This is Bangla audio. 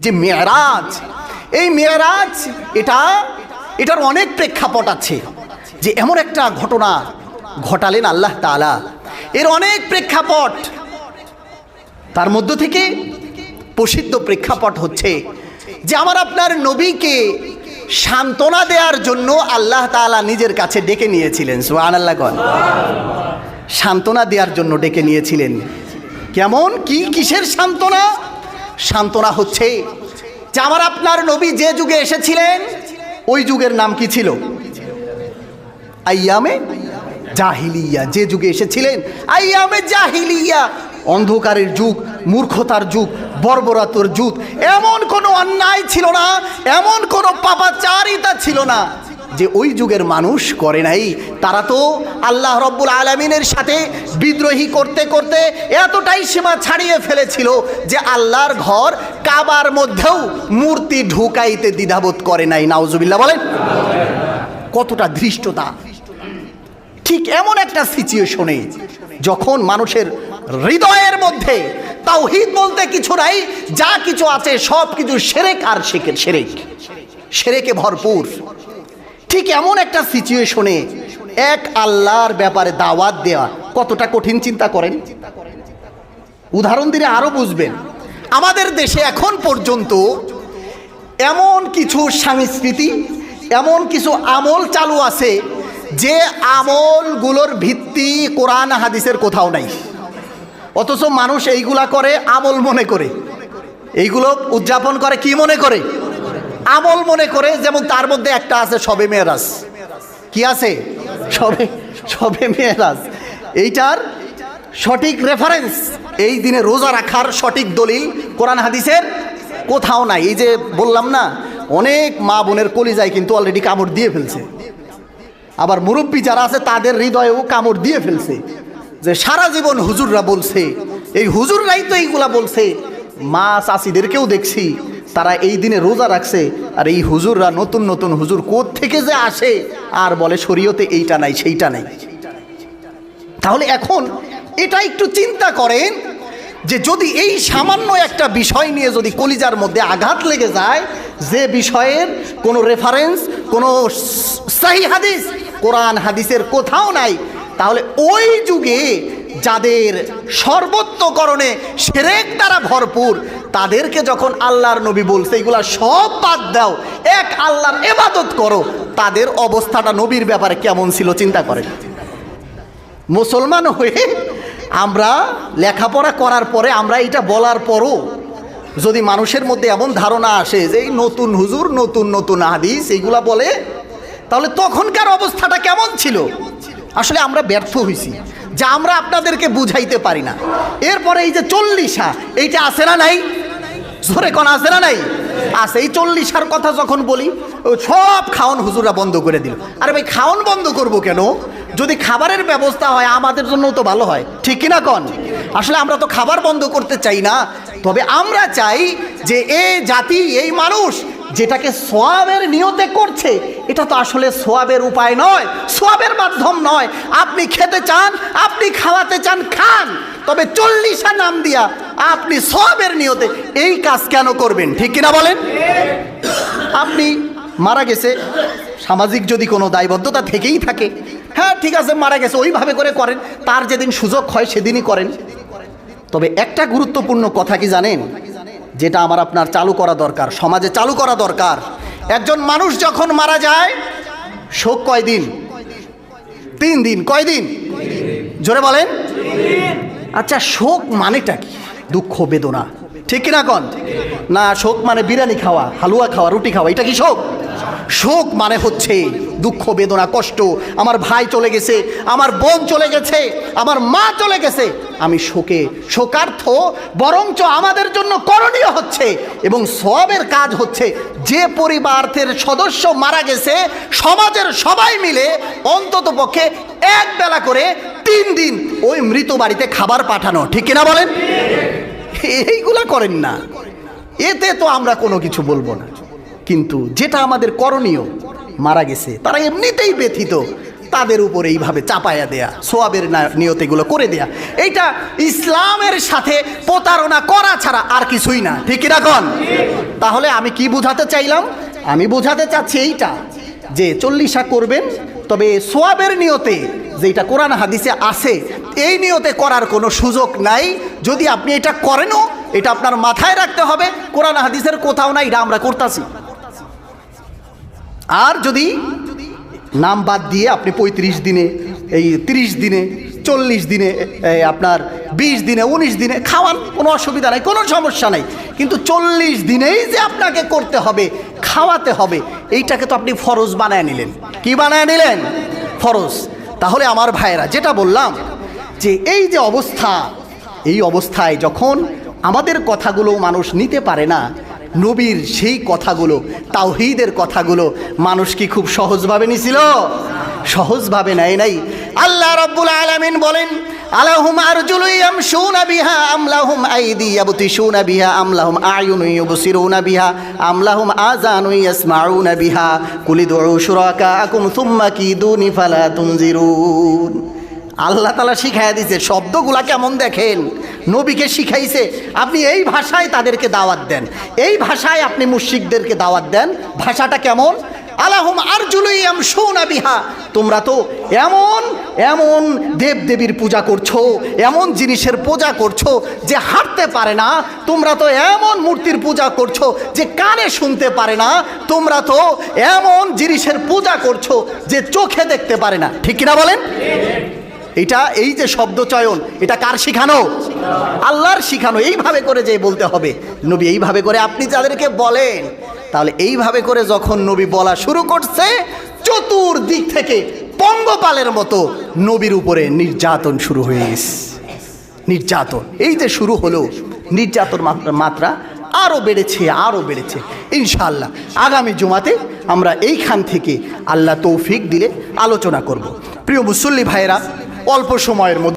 যে মেরাজ, এই মেরাজ এটার অনেক প্রেক্ষাপট আছে। যে এমন একটা ঘটনা ঘটালেন আল্লাহ তাআলা, এর অনেক প্রেক্ষাপট। তার মধ্য থেকে প্রসিদ্ধ প্রেক্ষাপট হচ্ছে যে আমার আপনার নবীকে সান্ত্বনা দেওয়ার জন্য আল্লাহ তাআলা নিজের কাছে ডেকে নিয়েছিলেন। সুবহানাল্লাহ। সান্ত্বনা দেওয়ার জন্য ডেকে নিয়েছিলেন। কেমন কিসের সান্ত্বনা? সান্ত্বনা হচ্ছে যে আমার আপনার নবী যে যুগে এসেছিলেন ওই যুগের নাম কি ছিল? আইয়ামে জাহিলিয়া। যে যুগে এসেছিলেন আইয়ামে জাহিলিয়া, অন্ধকারের যুগ, মূর্খতার যুগ, বর্বরতার যুগ। এমন কোনো অন্যায় ছিল না, এমন কোনো পাপাচারিতা ছিল না যে ওই যুগের মানুষ করে নাই। তারা তো আল্লাহ রব্বুল আলামিনের সাথে বিদ্রোহী করতে করতে এতটাই সীমা ছাড়িয়ে ফেলেছিল যে আল্লাহর ঘর কাবার মধ্যেও মূর্তি ঢুকাইতে দ্বিধাবোধ করে নাই। নাউজুবিল্লাহ বলেন। কতটা ধৃষ্টতা! ঠিক এমন একটা সিচুয়েশনে যখন মানুষের হৃদয়ের মধ্যে তাওহীদ বলতে কিছু নাই, যা কিছু আছে সব কিছু শিরক আর শিরকে ভরপুর। ঠিক এমন একটা সিচুয়েশনে এক আল্লাহর ব্যাপারে দাওয়াত দেওয়া কতটা কঠিন চিন্তা করেন। উদাহরণ দিলে আরো বুঝবেন। আমাদের দেশে এখন পর্যন্ত এমন কিছু সংস্কৃতি, এমন কিছু আমল চালু আছে যে আমলগুলোর ভিত্তি কোরআন হাদিসের কোথাও নাই, অথচ মানুষ এইগুলা করে আমল মনে করে, এইগুলো উদযাপন করে কি মনে করে? আমল মনে করে। যেমন তার মধ্যে একটা আছে শবে মেরাজ। কি আছে? শবে মেরাজ। এইটার সঠিক রেফারেন্স, এই দিনে রোজা রাখার সঠিক দলিল কোরআন হাদিসের কোথাও নাই। এই যে বললাম না, অনেক মা বোনের কলিজায় কিন্তু অলরেডি কামড় দিয়ে ফেলছে, আবার মুরব্বী যারা আছে তাদের হৃদয়েও কামড় দিয়ে ফেলছে যে সারা জীবন হুজুররা বলছে, এই হুজুররাই তো এইগুলা বলছে। মা চাষিদেরকেও দেখছি তারা এই দিনে রোজা রাখছে, আর এই হুজুররা নতুন নতুন হুজুর কোথ থেকে যে আসে আর বলে শরীয়তে এইটা নাই সেইটা নাই। তাহলে এখন এটা একটু চিন্তা করেন যে যদি এই সামান্য একটা বিষয় নিয়ে যদি কলিজার মধ্যে আঘাত লেগে যায়, যে বিষয়ের কোনো রেফারেন্স, কোনো সহিহ হাদিস কোরআন হাদিসের কোথাও নাই, তাহলে ওই যুগে যাদের সর্বত্রকরণে শিরক দ্বারা ভরপুর তাদেরকে যখন আল্লাহর নবী বলছে এগুলা সব বাদ দাও, এক আল্লাহর ইবাদত করো, তাদের অবস্থাটা নবীর ব্যাপারে কেমন ছিল চিন্তা করেন। মুসলমান হয়ে আমরা লেখাপড়া করার পরে আমরা এটা বলার পরও যদি মানুষের মধ্যে এমন ধারণা আসে যে এই নতুন হুজুর নতুন নতুন হাদিস এইগুলা বলে, তাহলে তখনকার অবস্থাটা কেমন ছিল? আসলে আমরা ব্যর্থ হয়েছি যে আমরা আপনাদেরকে বুঝাইতে পারি না। এরপরে এই যে 40 এইটা আছে না নাই? জোরে কোন আছে না নাই? আছে। এই 40 কথা যখন বলি সব খাওয়ান হুজুররা বন্ধ করে দিল। আরে ভাই, খাওয়ান বন্ধ করব কেন? যদি খাবারের ব্যবস্থা হয় আমাদের জন্য তো ভালো হয়, ঠিক কিনা কন? আসলে আমরা তো খাবার বন্ধ করতে চাই না, তবে আমরা চাই যে এই জাতি, এই মানুষ যেটাকে সোয়াবের নিয়তে করছে এটা তো আসলে সোয়াবের উপায় নয়, সোয়াবের মাধ্যম নয়। আপনি খেতে চান, আপনি খাওয়াতে চান, খান, তবে 40 নাম দিয়া আপনি সোয়াবের নিয়তে এই কাজ কেন করবেন? ঠিক কিনা বলেন? আপনি মারা গেছে, সামাজিক যদি কোনো দায়বদ্ধতা থেকেই থাকে, হ্যাঁ ঠিক আছে, মারা গেছে, ওইভাবে করে করেন, তার যেদিন সুযোগ হয় সেদিনই করেন। তবে একটা গুরুত্বপূর্ণ কথা কি জানেন, যেটা আমার আপনার চালু করা দরকার, সমাজে চালু করা দরকার। একজন মানুষ যখন মারা যায় শোক কয় দিন? 3 দিন। কয় দিন? জোরে বলেন। আচ্ছা, শোক মানেটা কি? দুঃখ, বেদনা, ঠিক কিনা কন? না, শোক মানে বিরিয়ানি খাওয়া, হালুয়া খাওয়া, রুটি খাওয়া, এটা কি শোক? শোক মানে হচ্ছে দুঃখ, বেদনা, কষ্ট। আমার ভাই চলে গেছে, আমার বোন চলে গেছে, আমার মা চলে গেছে, আমি শোকার্থ। বরঞ্চ আমাদের জন্য করণীয় হচ্ছে এবং সওয়াবের কাজ হচ্ছে যে পরিবারের সদস্য মারা গেছে সমাজের সবাই মিলে অন্তত পক্ষে এক বেলা করে 3 দিন ওই মৃত বাড়িতে খাবার পাঠানো, ঠিক কিনা বলেন? এইগুলা করেন না, এতে তো আমরা কোনো কিছু বলবো না। কিন্তু যেটা আমাদের করণীয়, মারা গেছে, তারা এমনিতেই ব্যথিত, তাদের উপরে এইভাবে চাপায়া দেয়া, সোয়াবের নিয়তে এগুলো করে দেয়া, এইটা ইসলামের সাথে প্রতারণা করা ছাড়া আর কিছুই না। ঠিক রাখুন। তাহলে আমি কি বোঝাতে চাইলাম? আমি বোঝাতে চাচ্ছি এইটা যে 40 করবেন, তবে সোয়াবের নিয়তে যেটা কোরআন হাদিসে আছে এই নিয়তে করার কোনো সুযোগ নাই। যদি আপনি এটা করেনও, এটা আপনার মাথায় রাখতে হবে কোরআন হাদিসের কোথাও না এটা আমরা করতেছি। আর যদি নাম বাদ দিয়ে আপনি 35 দিনে, এই 30 দিনে, 40 দিনে, আপনার 20 দিনে, 19 দিনে খাওয়ান, কোনো অসুবিধা নাই, কোনো সমস্যা নাই। কিন্তু 40 দিনেই যে আপনাকে করতে হবে, খাওয়াতে হবে, এইটাকে তো আপনি ফরজ বানায় নিলেন। কি বানায় নিলেন? ফরজ। তাহলে আমার ভাইয়েরা, যেটা বললাম যে এই যে অবস্থা, এই অবস্থায় যখন আমাদের কথাগুলো মানুষ নিতে পারে না, নবীর সেই কথাগুলো, তাওহীদের কথাগুলো মানুষ কি খুব সহজভাবে নিছিল? সহজভাবে নেয় নাই। আল্লাহ রাব্বুল আলামিন বলেন, আলাহুম আরজুলু ইয়ামশুনা বিহা আম লাহুম আইদি ইয়াবতিশুনা বিহা আম লাহুম আয়ুনু ইউবসিরুনা বিহা আম লাহুম আযানু ইয়াসমাউনা বিহা কুলিদু শুরাকাকুম সুম্মা কিদুনি ফালা তুনজিরুন। আল্লাহ তাআলা শিখাইয়া দিয়েছে, শব্দগুলা কেমন দেখেন, নবীকে শিখাইছে। আপনি এই ভাষায় তাদেরকে দাওয়াত দেন, এই ভাষায় আপনি মুশরিকদেরকে দাওয়াত দেন। ভাষাটা কেমন? আলাহুম আরজুলু ইয়ামশুনা বিহা, তোমরা তো এমন এমন দেবদেবীর পূজা করছো, এমন জিনিসের পূজা করছো যে হাঁটতে পারে না। তোমরা তো এমন মূর্তির পূজা করছো যে কানে শুনতে পারে না। তোমরা তো এমন জিনিসের পূজা করছো যে চোখে দেখতে পারে না। ঠিক কিনা বলেন? এটা, এই যে শব্দ চয়ন, এটা কার শিখানো? আল্লাহর শিখানো। এইভাবে করে যে বলতে হবে, নবী এইভাবে করে আপনি যাদেরকে বলেন, তাহলে এইভাবে করে যখন নবী বলা শুরু করছে, চতুর্দিক থেকে পঙ্গপালের মতো নবীর উপরে নির্যাতন শুরু হয়ে গেছে। নির্যাতন এই যে শুরু হলো, নির্যাতন মাত্রা আরও বেড়েছে, আরও বেড়েছে। ইনশাআল্লাহ আগামী জুমাতে আমরা এইখান থেকে আল্লাহ তৌফিক দিলে আলোচনা করব। প্রিয় মুসল্লি ভাইয়েরা, অল্প সময়ের মধ্যে